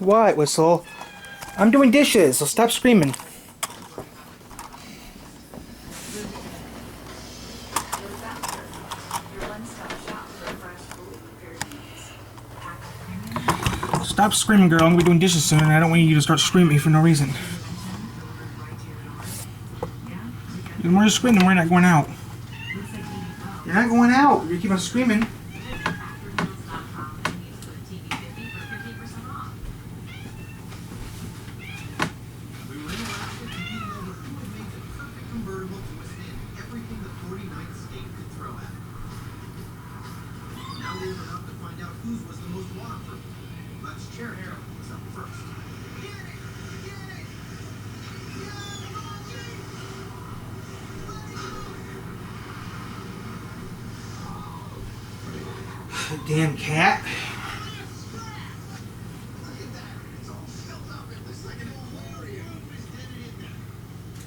What, Whistle? I'm doing dishes, so stop screaming. Stop screaming, girl. I'm gonna be doing dishes soon, and I don't want you to start screaming for no reason. The more you scream, the more you're not going out. You're not going out. You keep on screaming. Damn cat.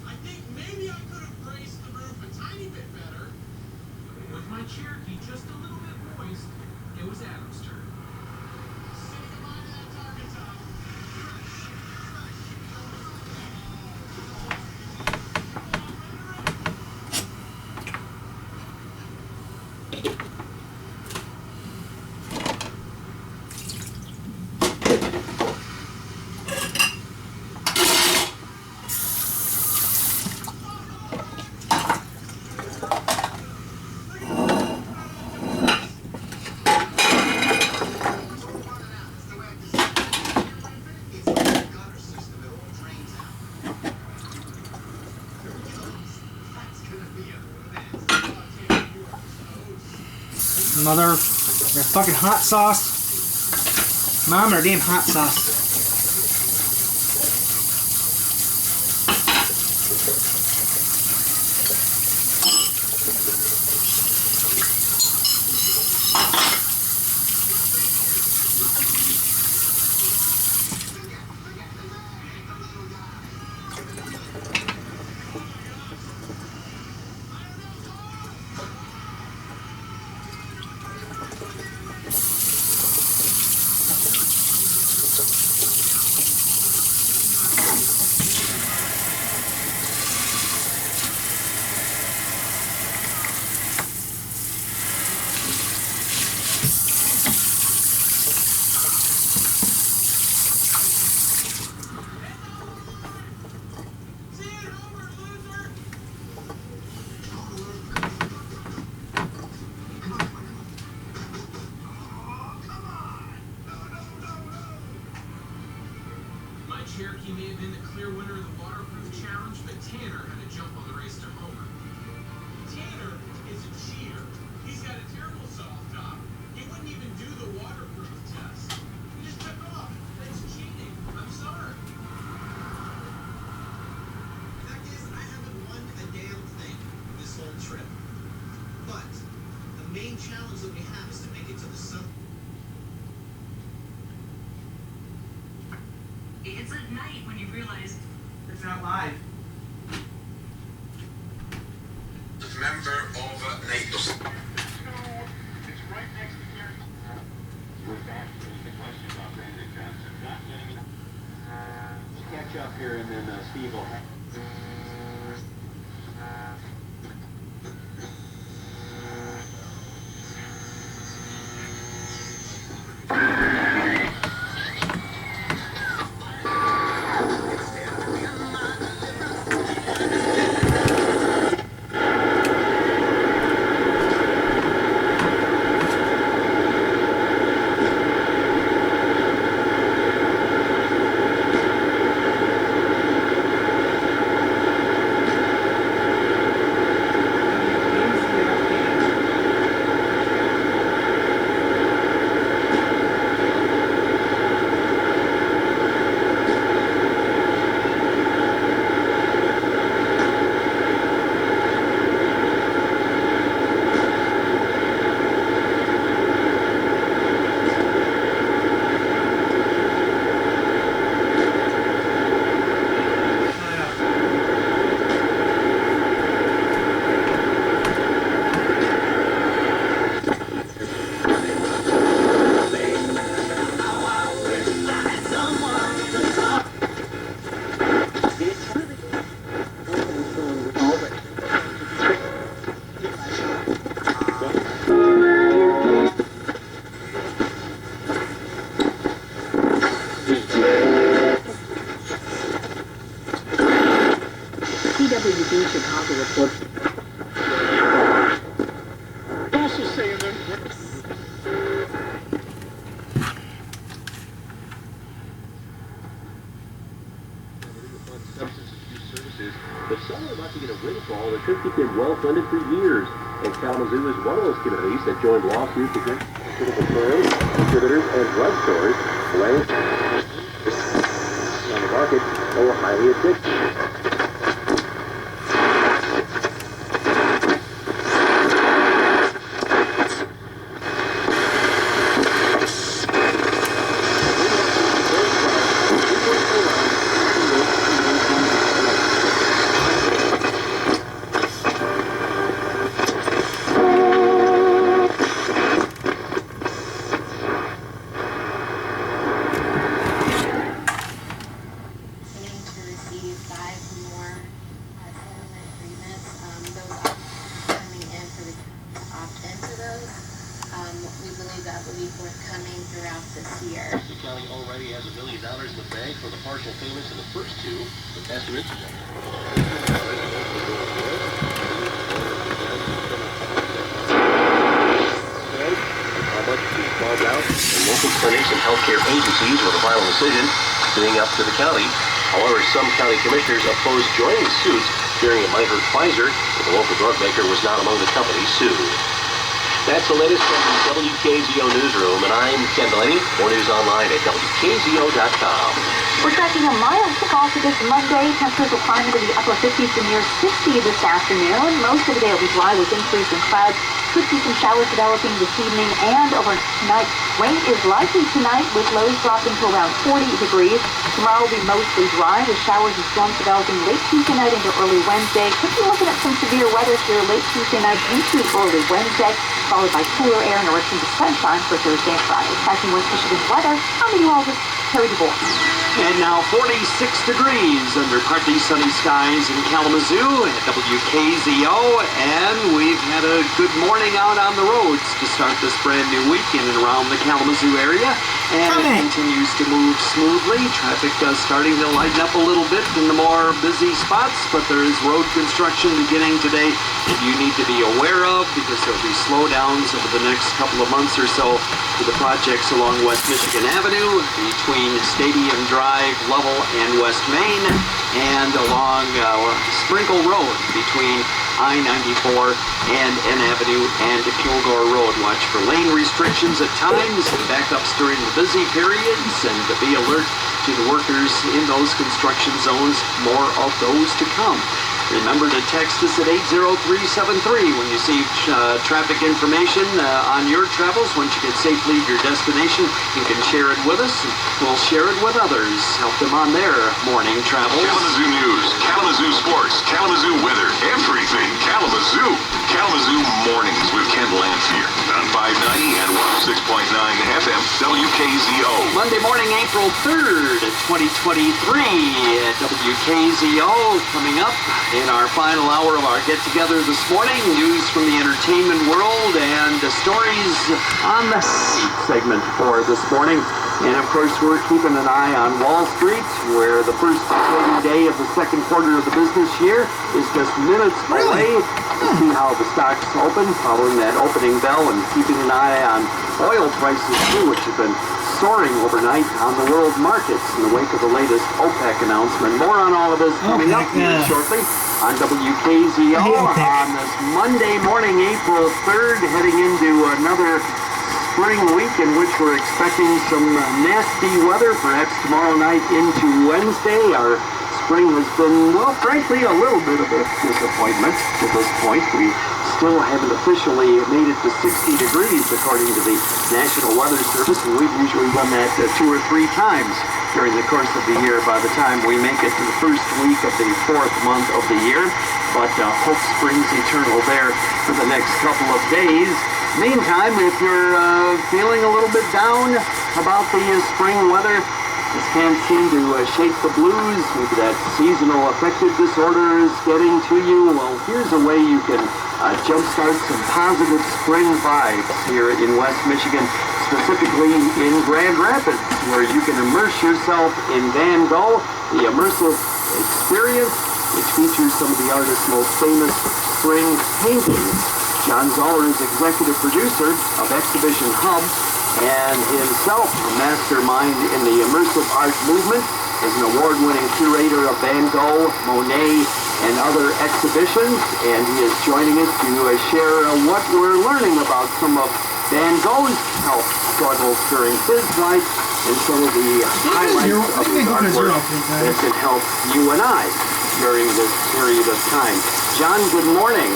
I think maybe I could have braced the roof a tiny bit better. With my Cherokee just a little bit moist, it was Adam's turn. Mother, your fucking hot sauce. Mom, or damn hot sauce. Cherokee may have been the clear winner of the waterproof challenge, but Tanner had to jump on the race to Homer. Tanner is a cheater. He's got a terrible soft top. He wouldn't even do the waterproof test. He just took off. That's cheating. I'm sorry. The fact is, I haven't won a damn thing this whole trip. But the main challenge that we have is to make it to the sun. It's at night when you realize It's not live. Member of NATO. It's right next to here. With that, the question about Brandon Johnson not getting it. Let's catch up here, and then Steve will have. CWB Chicago reports. Also saying that substance abuse services, but some are about to get a windfall that could keep them well funded for years. And Kalamazoo is one of those communities that joined lawsuits against pharmaceutical firms, distributors, and drugstores, laying on the market that were highly addictive. We believe that will be forthcoming throughout this year. The county already has $1 million in the bank for the partial payments in the first two. The estimates. How much is called out, and local clinics and healthcare agencies with a final decision being up to the county. However, some county commissioners opposed joining suits fearing it might hurt Pfizer, but the local drug maker was not among the companies sued. That's the latest from the WKZO Newsroom, and I'm Ken Delaney. More news online at WKZO.com. We're tracking a mild kickoff to this Monday. Temperatures will climb into the upper 50s to near 60 this afternoon. Most of the day will be dry with increasing clouds. Could see some showers developing this evening and overnight. Rain is likely tonight with lows dropping to around 40 degrees. Tomorrow will be mostly dry with showers and storms developing late Tuesday night into early Wednesday. Could be looking at some severe weather here late Tuesday night into early Wednesday, followed by cooler air and a return to sunshine for Thursday and Friday. Tracking West Michigan's weather, I'm meteorologist Terry DuBois. And now 46 degrees under partly sunny skies in Kalamazoo at WKZO, and we've had a good morning out on the roads to start this brand new week in and around the Kalamazoo area, and it continues to move smoothly. Traffic starting to lighten up a little bit in the more busy spots, but there is road construction beginning today that you need to be aware of because there will be slowdowns over the next couple of months or so to the projects along West Michigan Avenue between Stadium Drive, Lovell, and West Main, and along Sprinkle Road between I-94 and N Avenue and Kilgore Road. Watch for lane restrictions at times, backups during the busy periods, and to be alert to the workers in those construction zones. More of those to come. Remember to text us at 80373 when you see traffic information on your travels. Once you get safely to your destination, you can share it with us, and we'll share it with others. Help them on their morning travels. Kalamazoo News, Kalamazoo Sports, Kalamazoo Weather, everything Kalamazoo. Kalamazoo Mornings with Ken Lanphier on 590 and 106.9 FM WKZO. Monday morning, April 3rd, 2023 at WKZO. Coming up in our final hour of our get-together this morning, news from the entertainment world and stories on the segment for this morning. And of course, we're keeping an eye on Wall Street, where the first trading day of the second quarter of the business year is just minutes away. We'll see how the stocks open following that opening bell, and keeping an eye on oil prices too, which have been soaring overnight on the world markets in the wake of the latest OPEC announcement. More on all of this coming up here shortly on WKZO on this Monday morning, April 3rd, heading into another spring week in which we're expecting some nasty weather, perhaps tomorrow night into Wednesday. Our spring has been, well, frankly, a little bit of a disappointment to this point. We still haven't officially made it to 60 degrees according to the National Weather Service, and we've usually done that 2 or 3 times during the course of the year by the time we make it to the first week of the 4th month of the year. But hope springs eternal there for the next couple of days. Meantime, if you're feeling a little bit down about the spring weather, this can't seem to shake the blues, maybe that seasonal affective disorder is getting to you, well, here's a way you can jumpstart some positive spring vibes here in West Michigan, specifically in Grand Rapids, where you can immerse yourself in Van Gogh, the immersive experience, which features some of the artist's most famous spring paintings. John Zoller is executive producer of Exhibition Hub and himself a mastermind in the immersive art movement, is an award-winning curator of Van Gogh, Monet, and other exhibitions, and he is joining us to share what we're learning about some of Van Gogh's health struggles during his life and some of the highlights of his artwork that can help you and I during this period of time. John, good morning.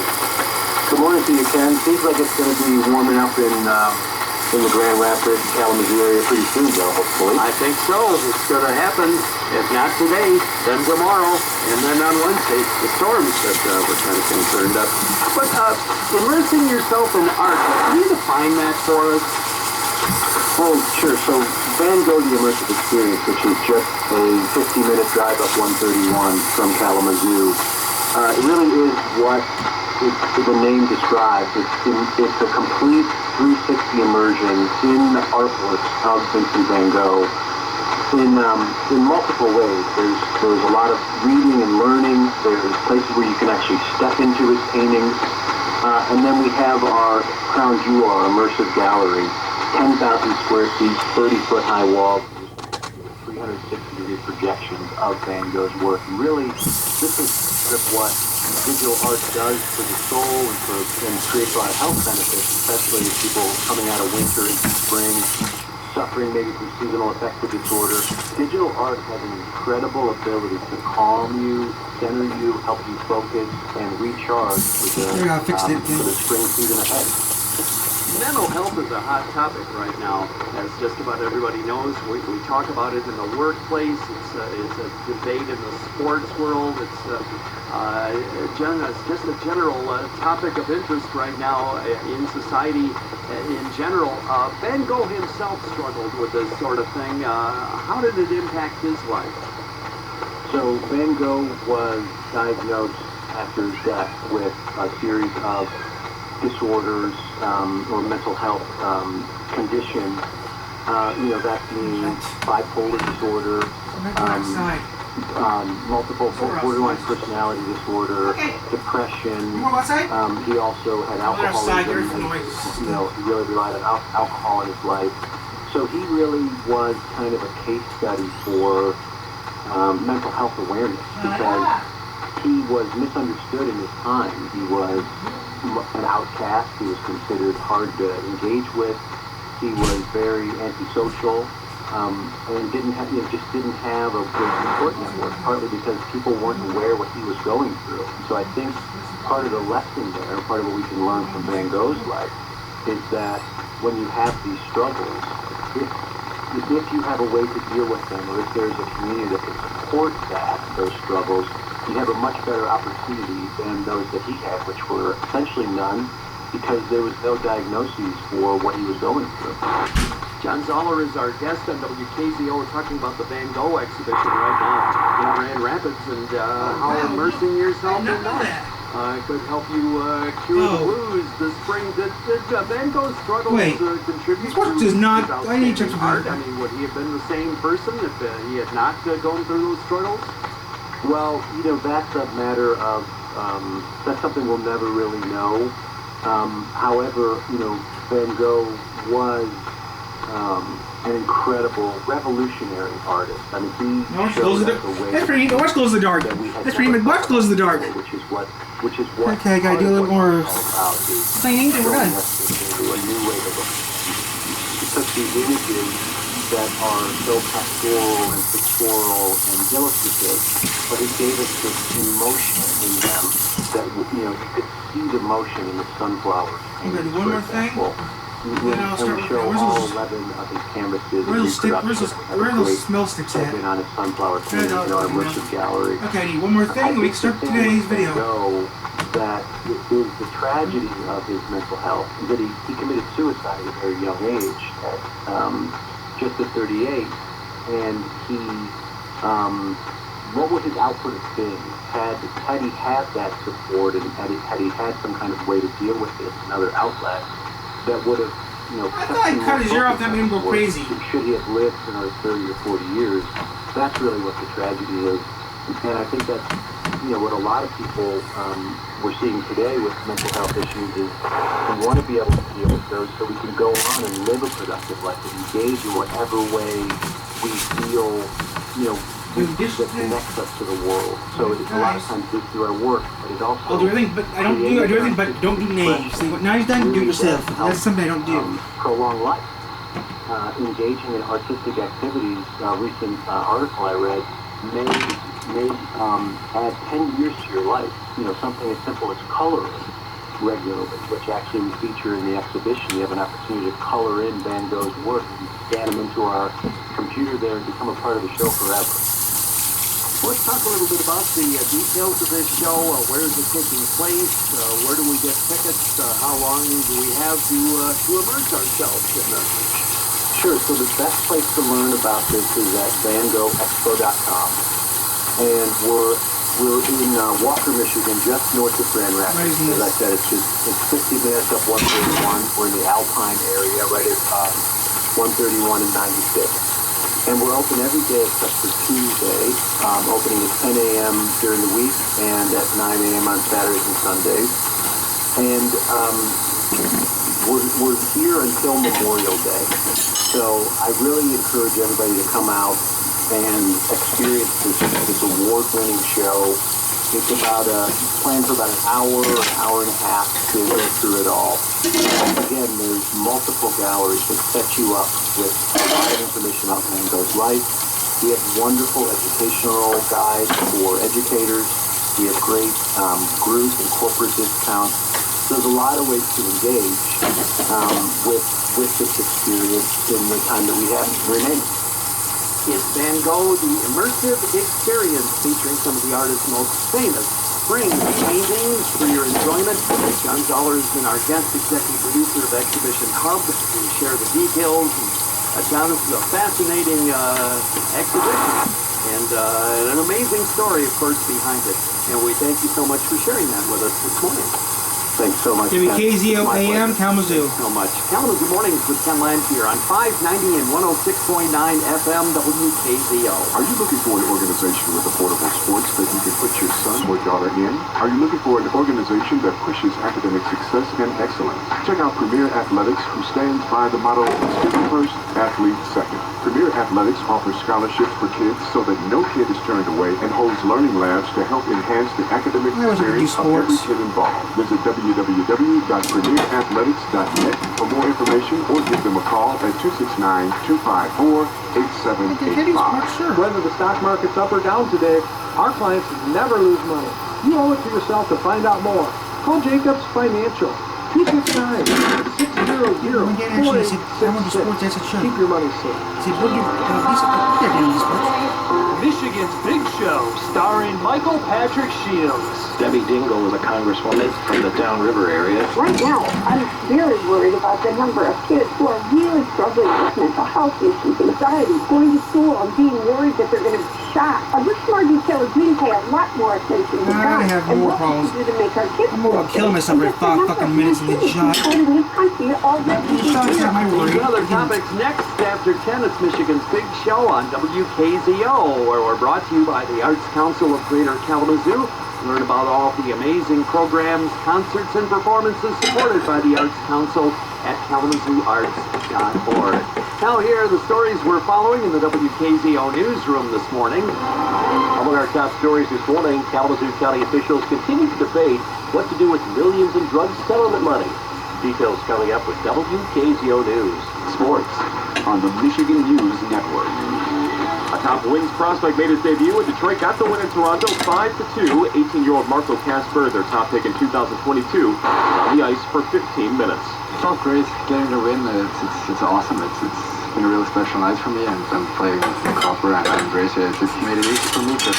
Good morning to you, Ken. Seems like it's going to be warming up in the Grand Rapids, Kalamazoo area pretty soon, though, hopefully. I think so. It's going to happen. If not today, then tomorrow, and then on Wednesday, the storms that we're kind of concerned of. But immersing yourself in art, can you define that for us? Oh, sure. So Van Gogh, the Immersive Experience, which is just a 15-minute drive up 131 from Kalamazoo, it really is what the name describes. It's a complete 360 immersion in the artwork of Vincent Van Gogh in multiple ways. There's a lot of reading and learning. There's places where you can actually step into his paintings. And then we have our crown jewel, our immersive gallery, 10,000 square feet, 30-foot high walls, 360-degree projections of Van Gogh's work. And really, this is what digital art does for the soul and creates a lot of health benefits, especially people coming out of winter into spring, suffering maybe from seasonal affective disorder. Digital art has an incredible ability to calm you, center you, help you focus, and recharge for the spring season ahead. Mental health is a hot topic right now, as just about everybody knows. We talk about it in the workplace. It's a debate in the sports world. It's just a general topic of interest right now in society in general. Van Gogh himself struggled with this sort of thing. How did it impact his life? So Van Gogh was diagnosed after his death with a series of disorders or mental health conditions, that being bipolar disorder, multiple borderline personality disorder, depression. He also had alcoholism. He really relied on alcohol in his life. So he really was kind of a case study for mental health awareness because he was misunderstood in his time. He was an outcast. He was considered hard to engage with. He was very antisocial, and didn't have a good support network, partly because people weren't aware what he was going through. So I think part of the lesson there, part of what we can learn from Van Gogh's life, is that when you have these struggles, if you have a way to deal with them, or if there's a community that can support those struggles, you have a much better opportunity than those that he had, which were essentially none, because there was no diagnoses for what he was going through. John Zoller is our guest on WKZO. We're talking about the Van Gogh exhibition right now in Grand Rapids and how immersing yourself in that could help you cure the blues this spring. Did Van Gogh's struggles contribute to his outstanding art? I mean, would he have been the same person if he had not gone through those struggles? Well, that's a matter of, that's something we'll never really know. However, Van Gogh was an incredible, revolutionary artist. I mean, he showed us a way. Watch Glows in the Dark. Watch Glows in the Dark. Which is what. Okay, I gotta do a little more cleaning, and we're done. A new way to look. He took these images that are so pastoral and pictorial and illustrative, but it gave us this emotion in them that, you could see the motion in the sunflowers. I'm gonna do one more thing. And we show all 11 of his canvases. Where's those smell sticks at? On his sunflower painting in our immersive gallery. Okay, I need one more thing, and we can start today's video. That is the tragedy of his mental health, that he committed suicide at a very young age, at just at 38, and he, what would his output have been had he had that support and had he had some kind of way to deal with it, another outlet that would have, I thought he cut his ear off, that made him go crazy. Should he have lived another 30 or 40 years? That's really what the tragedy is, and I think that's, what a lot of people we're seeing today with mental health issues is we want to be able to deal with those so we can go on and live a productive life and engage in whatever way we feel, that connects us to the world. So it's a lot of times we do our work, but it also... I'll do everything, but I do everything, but don't do names. See, what now he's done, do it yourself. That's something I don't do. Prolong life. Engaging in artistic activities, a recent article I read, may add 10 years to your life. Something as simple as coloring regularly, which actually we feature in the exhibition. You have an opportunity to color in Van Gogh's work and scan them into our computer there and become a part of the show forever. Let's talk a little bit about the details of this show. Where is it taking place? Where do we get tickets? How long do we have to immerse ourselves in this? Sure. So the best place to learn about this is at VanGoghExpo.com. And we're in Walker, Michigan, just north of Grand Rapids. As I said, it's 50 minutes up 131. We're in the Alpine area, right at 131 and 96. And we're open every day except for Tuesday, opening at 10 a.m. during the week and at 9 a.m. on Saturdays and Sundays. And we're here until Memorial Day. So I really encourage everybody to come out and experience this award-winning show. It's planned for about an hour and a half to go through it all. And again, there's multiple galleries that set you up with a lot of information about Van Gogh's life. We have wonderful educational guides for educators. We have great group and corporate discounts. There's a lot of ways to engage with this experience in the time that we have remaining. It's Van Gogh, the immersive experience, featuring some of the artist's most famous framed paintings for your enjoyment. John Zoller has been our guest executive producer of Exhibition Hub. We share the details. John, this is a fascinating exhibition and an amazing story, of course, behind it. And we thank you so much for sharing that with us this morning. Thanks so much. WKZO AM Kalamazoo. So much. Kalamazoo Mornings with Ken Lanphier on 590 and 106.9 FM WKZO. Are you looking for an organization with affordable sports that you can put your son or daughter in? Are you looking for an organization that pushes academic success and excellence? Check out Premier Athletics, who stands by the motto, student first, athlete second. Premier Athletics offers scholarships for kids so that no kid is turned away and holds learning labs to help enhance the academic experience of every kid involved. Visit www.premierathletics.net for more information or give them a call at 269-254-8785. Whether the stock market's up or down today, our clients never lose money. You owe it to yourself to find out more. Call Jacobs Financial. 269-600-4866. Keep your money safe. Michigan's Big Show, starring Michael Patrick Shields. Debbie Dingell is a congresswoman from the Downriver area. Right now, I'm very worried about the number of kids who are really struggling with mental health issues, anxiety, going to school and being worried that they're going to be shot. This smart retailers need to pay a lot more attention to I have more problems. I'm more about killing myself every 5 fucking minutes and get shot. Other topics next after 10. It's Michigan's Big Show on WKZO, where we're brought to you by the Arts Council of Greater Kalamazoo. Learn about all the amazing programs, concerts, and performances supported by the Arts Council at kalamazooarts.org. Now here are the stories we're following in the WKZO newsroom this morning. Among our top stories this morning, Kalamazoo County officials continue to debate what to do with millions in drug settlement money. Details coming up with WKZO News. Sports on the Michigan News Network. A top Wings prospect made his debut, and Detroit got the win in Toronto 5-2. 18-year-old Marco Kasper, their top pick in 2022, was on the ice for 15 minutes. It felt great getting the win. It's awesome. It's been a really special night for me, and I'm playing with Copper and Gracie. It's made it easy for me to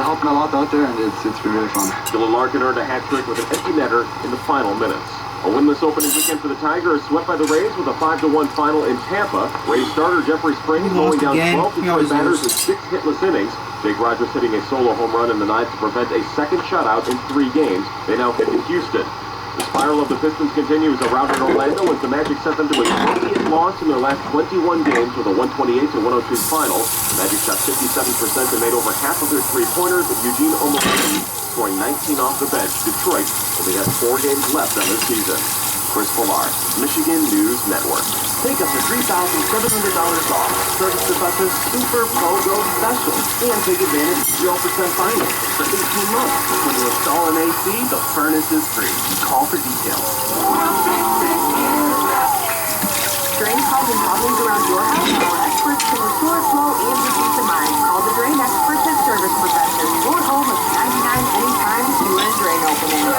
help me a lot out there, and it's been really fun. Dylan Larkin earned a hat trick with an empty netter in the final minutes. A winless opening weekend for the Tigers, swept by the Rays with a 5-1 final in Tampa. Rays starter Jeffrey Springs mowing down 12 Detroit batters in 6 hitless innings. Jake Rogers hitting a solo home run in the ninth to prevent a second shutout in 3 games. They now head to Houston. The spiral of the Pistons continues around in Orlando as the Magic sent them to a 20th loss in their last 21 games with a 128-102 final. The Magic shot 57% and made over half of their three-pointers. Eugene Omoruyi scoring 19 off the bench. Detroit only has 4 games left on this season. Chris Villar, Michigan News Network. Take up to $3,700 off Service Professor's Super BOGO Special and take advantage of 0% finance for 18 months. When you install an AC, the furnace is free. Call for details. Drain clogging problems around your house? Our experts can restore flow and your peace of mind. Call the Drain Experts at Service Professors. Your home of 99 anytime sewer and drain opening.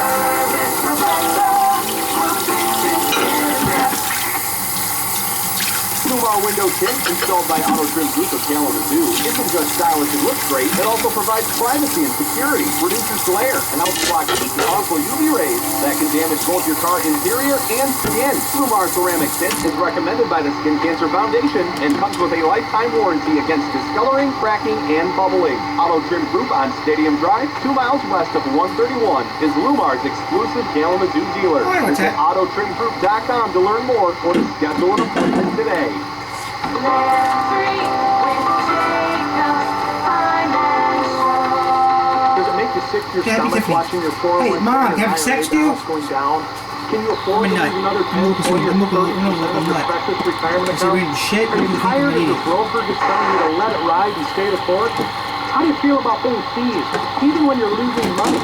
Lumar window tint installed by Auto Trim Group of Kalamazoo isn't just stylish and looks great, it also provides privacy and security, reduces glare, and helps block heat and harmful UV rays that can damage both your car interior and skin. Lumar ceramic tint is recommended by the Skin Cancer Foundation and comes with a lifetime warranty against discoloring, cracking, and bubbling. Auto Trim Group on Stadium Drive, 2 miles west of 131, is Lumar's exclusive Kalamazoo dealer. Visit AutoTrimGroup.com to learn more or to schedule an appointment today. Does it make you sick to your stomach watching your 401k? Hey, Mom, have sex to you? Going down? Can you afford to lose another 10, 20, or 30% of your precious retirement account? Shit, Are you tired of your broker just telling you to let it ride and stay the course? How do you feel about paying fees, even when you're losing money?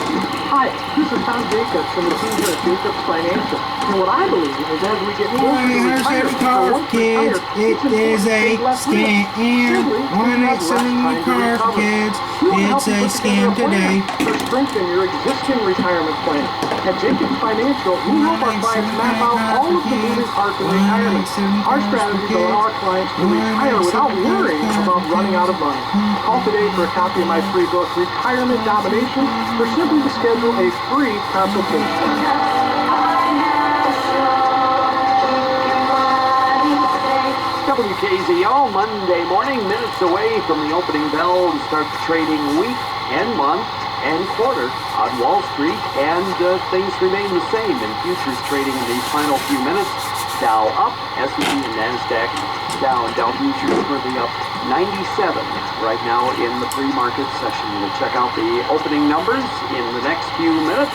Hi, this is Tom Jacobs from the team here at Jacobs Financial. And what I believe is as we get closer to retirement, kids, it is a scam. 187 car for kids, it's a scam today. To strengthen your existing retirement plan. At Jacobs Financial, we help our clients map out all of the moving parts of retirement. Our strategies allow our clients to retire without worrying about running out of money. Call today for a copy of my free book, Retirement Domination, or simply to schedule a free consultation. WKZO, Monday morning, minutes away from the opening bell to start the trading week and month and quarter on Wall Street, and things remain the same in futures trading in these final few minutes. Dow up, S&P and NASDAQ down. Dow futures currently up 97 right now in the pre-market session. We'll check out the opening numbers in the next few minutes.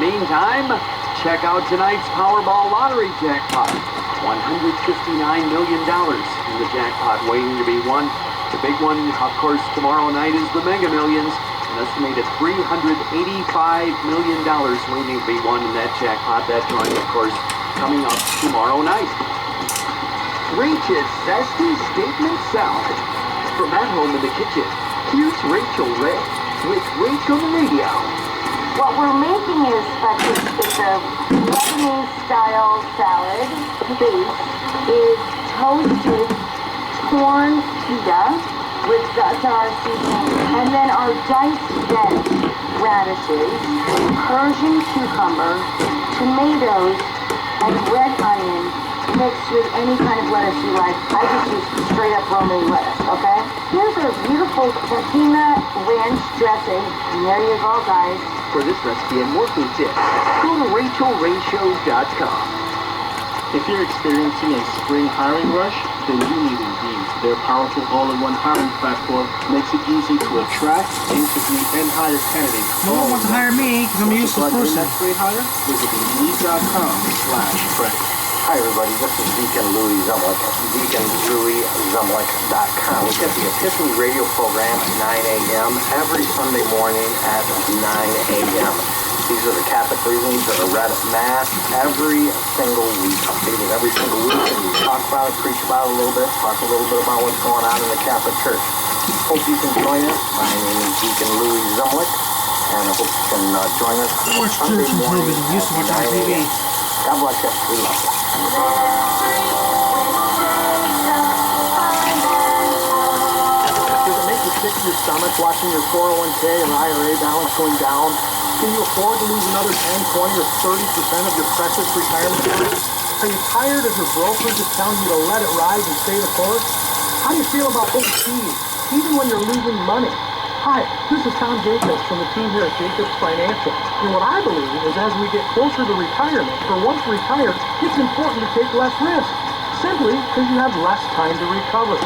Meantime, check out tonight's Powerball lottery jackpot. $159 million in the jackpot waiting to be won. The big one, of course, tomorrow night is the Mega Millions. An estimated $385 million waiting to be won in that jackpot. That drawing, of course, coming up tomorrow night. Rach's Zesty Statement Salad. From at home in the kitchen, here's Rachel Ray with Rachel Radio. What we're making is it's a Lebanese-style salad. The base is toasted corn pita with za'atar seasoning, and then our diced veg radishes, Persian cucumber, tomatoes, and red onion mixed with any kind of lettuce you like. I just use straight up romaine lettuce, okay? Here's our beautiful tahina ranch dressing, and there you go, guys. For this recipe and more food tips, go to RachelRayShow.com. If you're experiencing a spring hiring rush, then you need Indeed. Their powerful all-in-one hiring platform makes it easy to attract, interview, and hire candidates. No one wants to hire me because I'm a useless person. Next great hire? Visit Indeed.com/credit. Hi everybody, this is Deacon Louis Zumlick, DeaconLouisZumlick.com. We get the Epiphany radio program at 9 a.m. every Sunday morning at 9 a.m. These are the Catholic readings that are read at Mass every single week, updated every single week, and we talk about it, preach about it a little bit, talk a little bit about what's going on in the Catholic Church. Hope you can join us. My name is Deacon Louis Zumlick, and I hope you can join us Sunday morning at 9 a.m. God bless you. We love you. Does it make you sick to your stomach watching your 401k or IRA balance going down? Can you afford to lose another 10, 20, or 30% of your precious retirement account? Are you tired of your broker just telling you to let it ride and stay the course? How do you feel about paying fees, even when you're losing money? Hi, This is Tom Jacobs from the team here at Jacobs Financial. And what I believe is as we get closer to retirement, or once retired, it's important to take less risk, simply because you have less time to recover.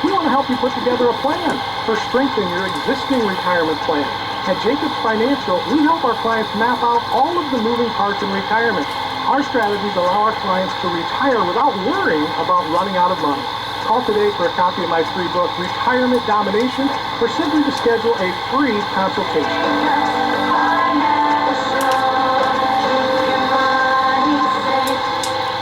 We want to help you put together a plan or strengthen your existing retirement plan. At Jacobs Financial, we help our clients map out all of the moving parts in retirement. Our strategies allow our clients to retire without worrying about running out of money. Call today for a copy of my free book, Retirement Domination, or simply to schedule a free consultation.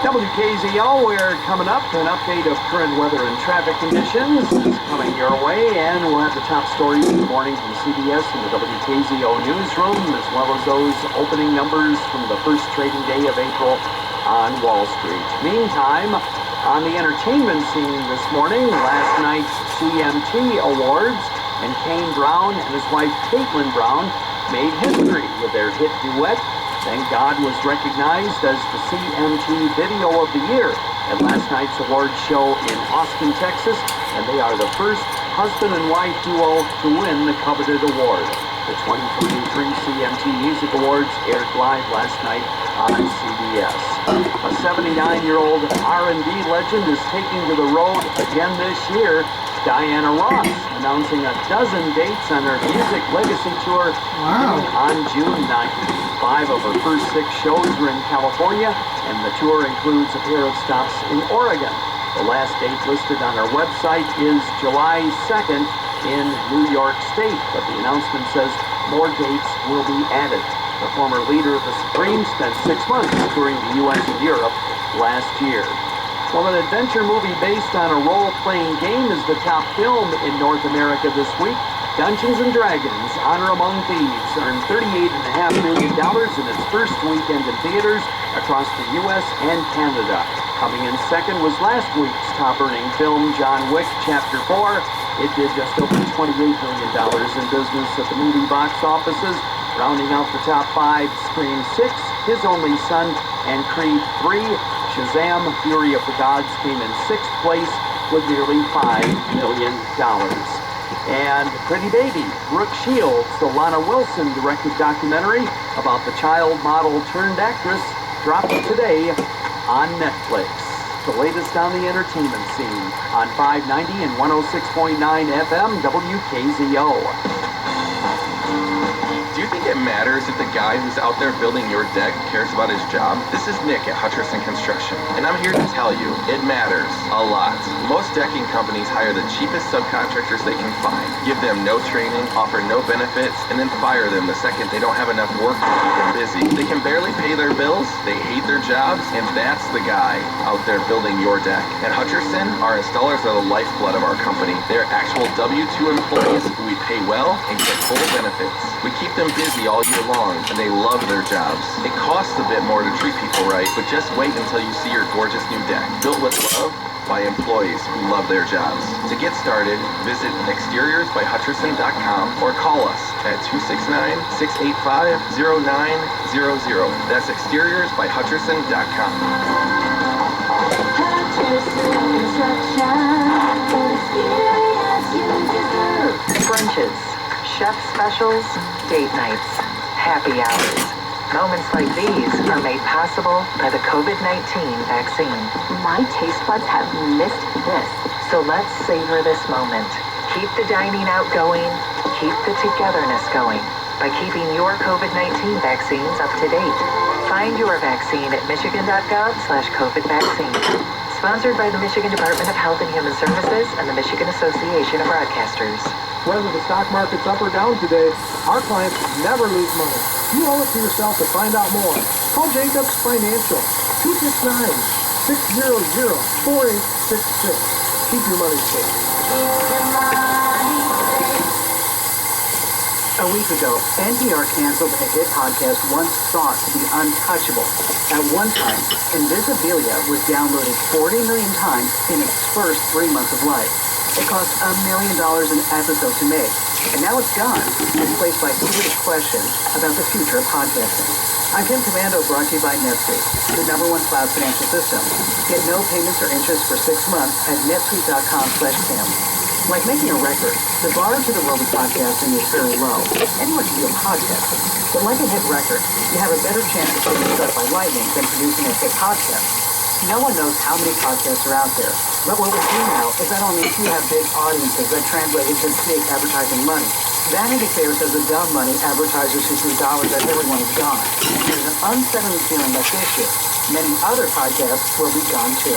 WKZO, we're coming up, an update of current weather and traffic conditions is coming your way, and we'll have the top stories this morning from CBS and the WKZO newsroom, as well as those opening numbers from the first trading day of April on Wall Street. Meantime, on the entertainment scene this morning, last night's CMT Awards, and Kane Brown and his wife Caitlin Brown made history with their hit duet, Thank God was recognized as the CMT Video of the Year at last night's awards show in Austin, Texas, and they are the first husband and wife duo to win the coveted award. The 2023 CMT Music Awards aired live last night on CBS. A 79-year-old R&B legend is taking to the road again this year. Diana Ross announcing a dozen dates on her music legacy tour on June 9th. 5 of her first 6 shows were in California, and the tour includes a pair of stops in Oregon. The last date listed on her website is July 2nd in New York State, but the announcement says more dates will be added. The former leader of the Supremes spent 6 months touring the U.S. and Europe last year. Well, an adventure movie based on a role-playing game is the top film in North America this week. Dungeons & Dragons: Honor Among Thieves earned $38.5 million in its first weekend in theaters across the U.S. and Canada. Coming in second was last week's top-earning film, John Wick Chapter 4. It did just over $28 million in business at the movie box offices. Rounding out the top 5, Scream 6, His Only Son, and Creed 3. Shazam! Fury of the Gods came in 6th place with nearly $5 million. And Pretty Baby, Brooke Shields, the Lana Wilson-directed documentary about the child model turned actress, dropped today on Netflix. The latest on the entertainment scene on 590 and 106.9 FM WKZO. Do you think it matters if the guy who's out there building your deck cares about his job? This is Nick at Hutcherson Construction, and I'm here to tell you, it matters a lot. Most decking companies hire the cheapest subcontractors they can find, give them no training, offer no benefits, and then fire them the second they don't have enough work to keep them busy. They can barely pay their bills, they hate their jobs, and that's the guy out there building your deck. At Hutcherson, our installers are the lifeblood of our company. They're actual W-2 employees who we pay well and get full benefits. We keep them busy all year long, and they love their jobs. It costs a bit more to treat people right, but just wait until you see your gorgeous new deck, built with love by employees who love their jobs. To get started, visit exteriorsbyhutcherson.com or call us at 269-685-0900. That's exteriorsbyhutcherson.com. Brunches, chef specials, date nights, happy hours. Moments like these are made possible by the COVID-19 vaccine. My taste buds have missed this. So let's savor this moment. Keep the dining out going. Keep the togetherness going by keeping your COVID-19 vaccines up to date. Find your vaccine at michigan.gov/COVID vaccine. Sponsored by the Michigan Department of Health and Human Services and the Michigan Association of Broadcasters. Whether the stock market's up or down today, our clients never lose money. You owe it to yourself to find out more. Call Jacobs Financial, 269-600-4866. Keep your money safe. A week ago, NPR canceled a hit podcast once thought to be untouchable. At one time, Invisibilia was downloaded 40 million times in its first 3 months of life. It cost $1 million an episode to make, and now it's gone, replaced by serious questions about the future of podcasting. I'm Kim Commando, brought to you by NetSuite, the #1 cloud financial system. Get no payments or interest for 6 months at netsuite.com/Kim. Like making a record, the bar to the world of podcasting is very low. Anyone can be a podcaster. But like a hit record, you have a better chance of getting struck by lightning than producing a hit podcast. No one knows how many podcasts are out there. But what we do know is that only a few have big audiences that translate into big advertising money. Vanity Fair says the dumb money advertisers who see dollars that everyone is gone. There's an unsettling feeling that this year, many other podcasts will be gone too.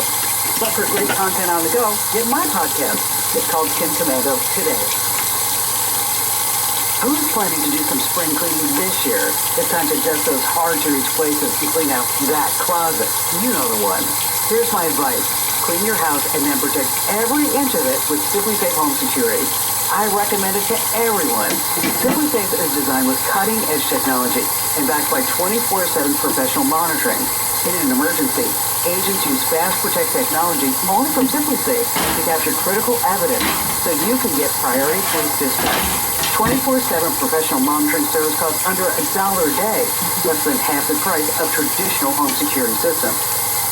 But for great content on the go, get my podcast. It's called Kim Commando Today. Who's planning to do some spring cleaning this year? It's time to dust those hard-to-reach places and clean out that closet. You know the one. Here's my advice. Clean your house and then protect every inch of it with SimpliSafe Home Security. I recommend it to everyone. SimpliSafe is designed with cutting-edge technology and backed by 24/7 professional monitoring. In an emergency, agents use Fast Protect technology only from SimpliSafe to capture critical evidence so you can get priority police dispatch. 24/7 professional monitoring service costs under $1 a day, less than half the price of traditional home security systems.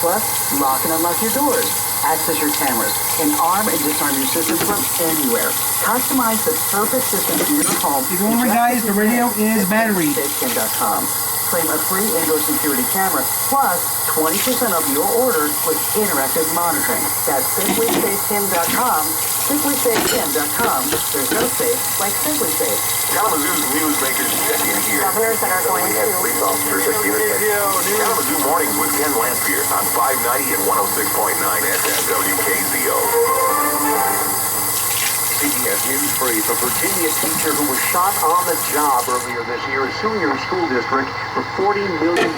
Plus, lock and unlock your doors, access your cameras, and arm and disarm your system from anywhere. Customize the perfect system for your home. If you remember, guys, the radio is battery. SimpliSafeKim.com. Claim a free indoor security camera, plus 20% off your order with interactive monitoring. That's SimpliSafeKim.com. SimpliSafeKim.com. There's no safe like SimpliSafe. Kalamazoo's newsmakers check in here. Governors that are going We had to... police officers at the intersection. Kalamazoo Mornings with Ken Lampier on 590 and 106.9 FM WKZO. CBS News Brief. A Virginia teacher who was shot on the job earlier this year is suing her school district for $40 million.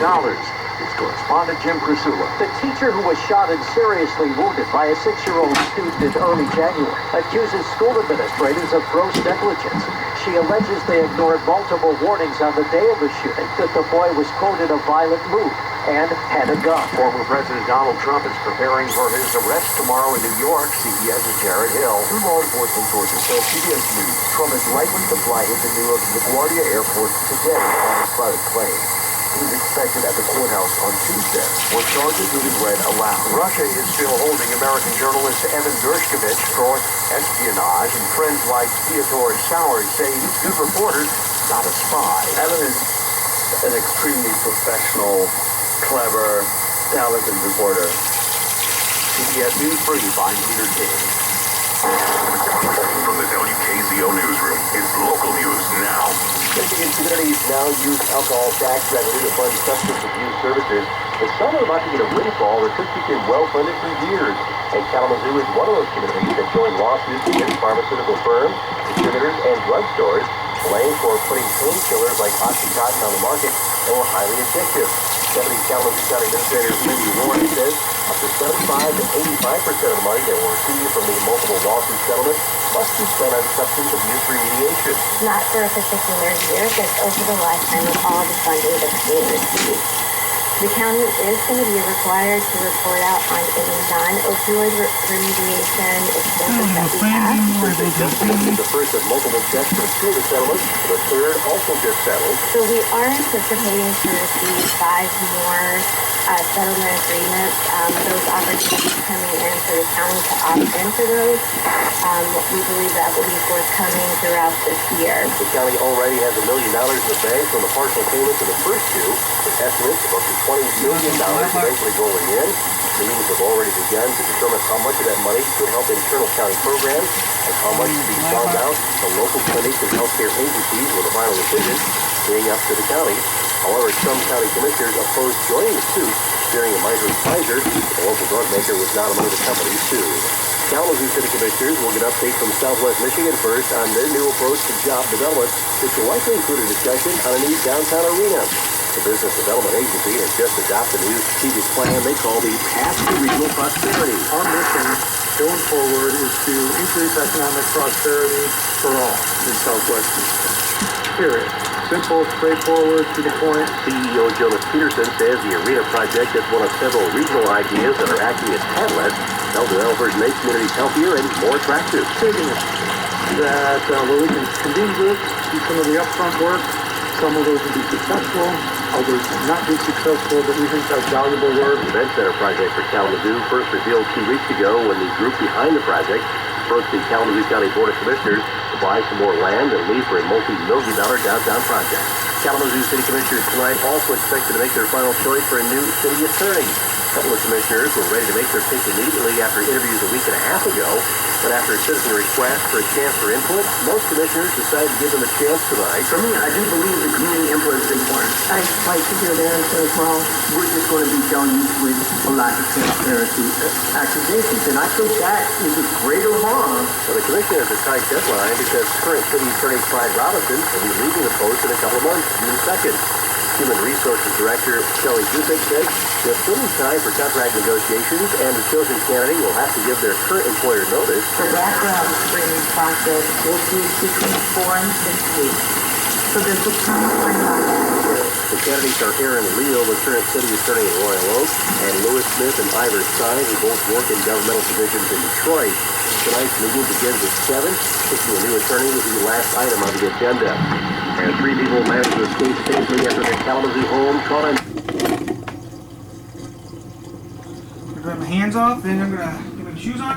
It's correspondent Jim Krasula. The teacher who was shot and seriously wounded by a 6-year-old student in early January accuses school administrators of gross negligence. She alleges they ignored multiple warnings on the day of the shooting, that the boy was quote in a violent mood and had a gun. Former President Donald Trump is preparing for his arrest tomorrow in New York. CBS's Jared Hill. Two law enforcement sources tell CBS News Trump is likely to fly into New York's LaGuardia Airport today on his private plane. He is expected at the courthouse on Tuesday, where charges will be read aloud. Russia is still holding American journalist Evan Dershkovich for espionage, and friends like Theodore Sauer say he's a good reporter, not a spy. Evan is an extremely professional, clever, talented reporter. CBS News Brief, I'm Peter King. From the WKZO newsroom, it's local news now. Michigan communities now use alcohol tax revenue to fund substance abuse services, but some are about to get a windfall that could keep them well-funded for years. And Kalamazoo is one of those communities that joined lawsuits against pharmaceutical firms, distributors, and drugstores, blamed for putting painkillers like OxyContin on the market that were highly addictive. Deputy Kalamazoo County Administrator Mindy Warren says up to 75 to 85% of the money that will receive from the multiple lawsuit settlements must be spent on substance abuse remediation. Not for a particular year, but over the lifetime of all the funding that's being received. The county is going to be required to report out on any non-opioid remediation expenses that we have. This is the first of multiple checks for 2 of the settlements. The third also just settled. So we are anticipating to receive 5 more settlement agreements. Those opportunities coming in for the county to opt in for those. We believe that will be forthcoming throughout this year. The county already has $1 million in the bank from the partial payments of the first 2, with estimates of up to $20 million eventually rolling in. Meetings have already begun to determine how much of that money could help internal county programs and how much to be farmed out to local clinics and healthcare agencies, with a final decision being up to the county. However, some county commissioners opposed joining the suit, fearing it might hurt Pfizer. The local drug maker was not among the companies sued. Kalamazoo City Commissioners will get updates from Southwest Michigan first on their new approach to job development, which will likely include a discussion on a new downtown arena. The Business Development Agency has just adopted a new strategic plan they call the Path to Regional Prosperity. Our mission going forward is to increase economic prosperity for all in Southwest Michigan. Period. Simple, straightforward, to the point. CEO Jonas Peterson says the arena project is one of several regional ideas that are acting as catalysts to help developers make communities healthier and more attractive. That where we can convene groups, do some of the upfront work. Some of those will be successful, others will not be successful, but we think that's valuable work. The Event Center project for Kalamazoo first revealed 2 weeks ago when the group behind the project approached the Kalamazoo County Board of Commissioners to buy some more land and leave for a multi-million-dollar downtown project. Kalamazoo City Commissioners tonight also expected to make their final choice for a new city attorney. A couple of commissioners were ready to make their pick immediately after interviews a week and a half ago, but after a citizen request for a chance for input, most commissioners decided to give them a chance tonight. For me, I do believe the community input is important. I'd like to hear their answer as well. We're just going to be telling you with a lack of transparency accusations, and I think that is a greater harm. Well, the commission has a tight deadline because current city attorney Clyde Robinson will be leaving the post in a couple of months, June 2nd. Human Resources Director Kelly Dusek said there's still time for contract negotiations, and the chosen candidate will have to give their current employer notice. The background screening process will be between 4 and 6 weeks. So there's a time frame on that. The candidates are Aaron Leal, the current city attorney in Royal Oak, and Louis Smith and Ivor Stein, who both work in governmental positions in Detroit. Tonight's meeting begins at 7. Picking a new attorney will be the last item on the agenda. And 3 people managed to escape safely after their Kalamazoo home caught on. I'm gonna grab my hands off, and I'm gonna get my shoes on.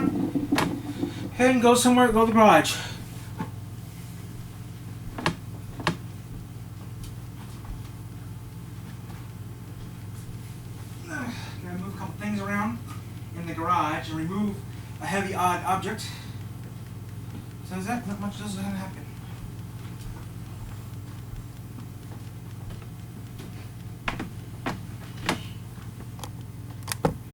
Head and go somewhere, go to the garage. Gotta move a couple things around in the garage and remove a heavy odd object. So is that not much doesn't happen.